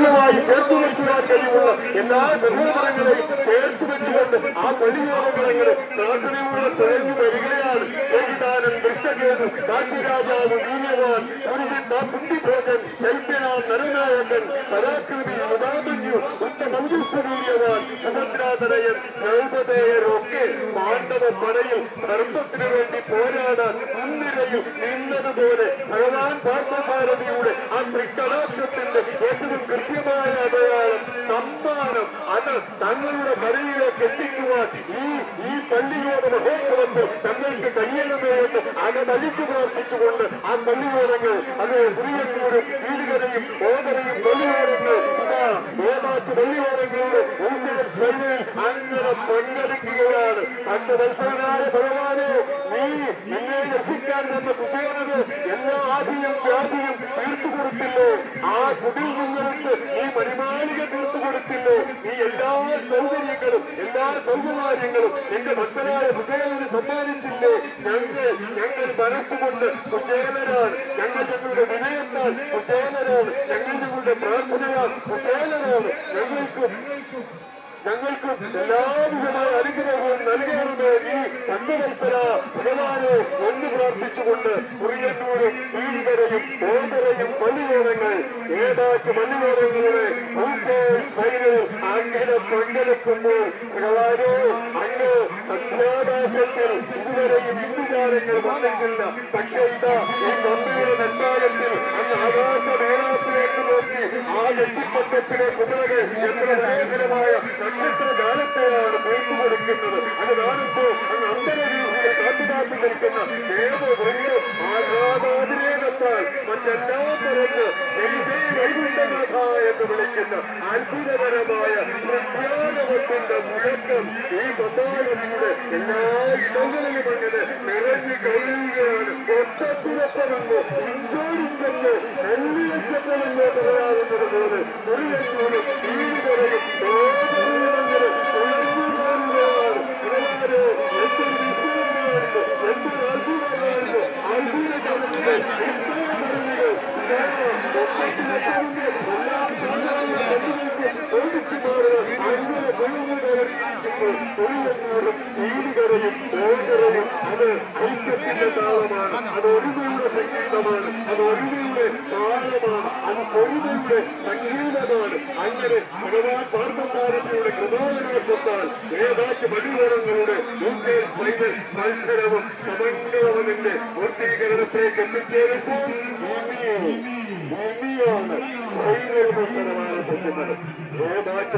ആത്മീയമായി ചേർത്തു വയ്ക്കുവാൻ കഴിവുള്ള എല്ലാ സഹോദരങ്ങളെയും ചേർത്ത് വെച്ചുകൊണ്ട് ആ പള്ളിയോടങ്ങളെ പ്രാർത്ഥനയോടെ തുഴഞ്ഞു വരികയാണ്. ഏകിദാനൻ ദൃഷ്ടകേതു കാശിരാജാവ് വീര്യവാൻ കുന്തിഭോജൻ ശൈത്യനാം നരനായകൻ പരാക്രമി മുതാമന്യു ഉത്തമൗജസ്വരീര്യവാൻ സുഭദ്രാതനയൻ ദ്രൗപദേയരൊക്കെ പാണ്ഡവ പടയിൽ ധർമ്മത്തിനു വേണ്ടി പോരാടാൻ മുൻനിരയിൽ നിന്നതുപോലെ ഭഗവാൻ പാർത്ഥസാരഥിയുടെ ആ തൃക്കടാക്ഷത്തിന്റെ ഏറ്റവും കൃത്യമായ അടയാളം സമ്മാനം അത് തങ്ങളുടെ കരയിലേക്ക് എത്തിക്കുവാൻ ഈ പള്ളിയോട് മഹോത്സവത്തിൽ തങ്ങൾക്ക് കഴിയണമേ എന്ന് അകതലിച്ചു പ്രവർത്തിച്ചുകൊണ്ട് ആ പള്ളിയോടങ്ങൾ അത് പുതിയന്നൂരും വീടുകരയും ഓതരയും പള്ളിയോടങ്ങൾ ഏതാച്ചു പള്ളിയോടങ്ങളുടെ അങ്ങനെ പങ്കെടുക്കുകയാണ്. പണ്ട് മത്സരനായ ഭഗവാനെ നീ നിന്നെ രക്ഷിക്കാൻ തന്നെ കുശേനത് എല്ലാ ആദിയും വ്യാധിയും തീർത്തു കൊടുത്തില്ലോ. ആ കുടിൽ നിന്നെടുത്ത് നീ പരിമാലിക തീർത്തു കൊടുത്തില്ലോ. നീ എല്ലാ സൗകര്യങ്ങളും എല്ലാ സൗകര്യങ്ങളും എന്റെ ഭക്തനായ കുശേലന് സമ്മാനിച്ചില്ലേ. ഞങ്ങൾ മനസ്സുകൊണ്ട് കുശേലരാണ്. ഞങ്ങളുടെ വിനയത്താൽ കുശേലരാണ്. ഞങ്ങളുടെ പ്രാർത്ഥനയാൽ കുശേലരാണ്. ഞങ്ങൾക്കും എല്ലാവിധമായ അനുഗ്രഹവും നൽകണമേ നീ പണ്ടുവത്സര ഭഗവാനെ എന്ന് പ്രാർത്ഥിച്ചുകൊണ്ട് കുറിയന്നൂരും വീടുകരയും ഓതരയും പള്ളിയോടങ്ങൾ ഏതാച്ച് പള്ളിയോടങ്ങളുടെ അങ്ങനെ പങ്കെടുക്കുമ്പോൾ ഭഗവാനോ അങ്ങ് സത്യാകാശത്തിൽ ഇതുവരെയും ഇന്ദുജാലങ്ങൾ വന്നിട്ടില്ല. പക്ഷേ ഇതാ ഈ കമ്പയുടെ നെന്മായത്തിൽ അങ്ങ് ആകാശമേളത്തിലേക്ക് നോക്കി ആ നെറ്റിപ്പട്ടത്തിലെ കുതിരകൾ എത്ര ഭയങ്കരമായ നക്ഷത്രഗാനത്തെയാണ് പൂർത്തു കൊടുക്കുന്നത്. അത് കാണുമ്പോൾ അങ്ങ് അന്തരവീതിയിൽ കാത്തുകാത്തു നിൽക്കുന്ന ദേവവൃന്ദ ആരാധാതിരേകത്താൽ മറ്റെല്ലാം പറഞ്ഞ് വൈകുണ്ഠനാഥ എന്ന് വിളിക്കുന്ന അത്ഭുതകരമായ പ്രത്യാഗമത്തിന്റെ മുഴക്കം ഈ പമ്പാനദിയുടെ എല്ലാ ഇടങ്ങളിലും അങ്ങനെ നിറഞ്ഞു കഴിയുകയാണ്. ഒട്ടത്തിനൊപ്പമെന്ന് ഇഞ്ചോടിച്ചെന്ന് നെല്ലിയച്ചെന്ന് പറയാവുന്നത് പോലെ കുറിയന്നൂരും വീടുകരയും വീടുകരയും ഓജരയും അത് ഐക്യത്തിന്റെ താളമാണ്. അത് ഒരുമയുടെ സംഗീതമാണ്. അത് ഒരുമയുടെ താളമാണ്. അത് സ്വരുമയുടെ സംഗീതമാണ്. അങ്ങനെ ഭഗവാൻ പാർത്ഥസാരഥിയുടെ കൃപാകടാക്ഷത്താൽ ഏതാച്ച് പള്ളിയോടങ്ങളുടെ മത്സരവും സമഗ്രവതിന്റെ പൂർത്തീകരണത്തിലേക്ക് എത്തിച്ചേരുമ്പോൾ ഭൂമിയാണ് ഫൈനൽ മത്സരമാണ് സത്യമാണ്. ഏതാച്ച്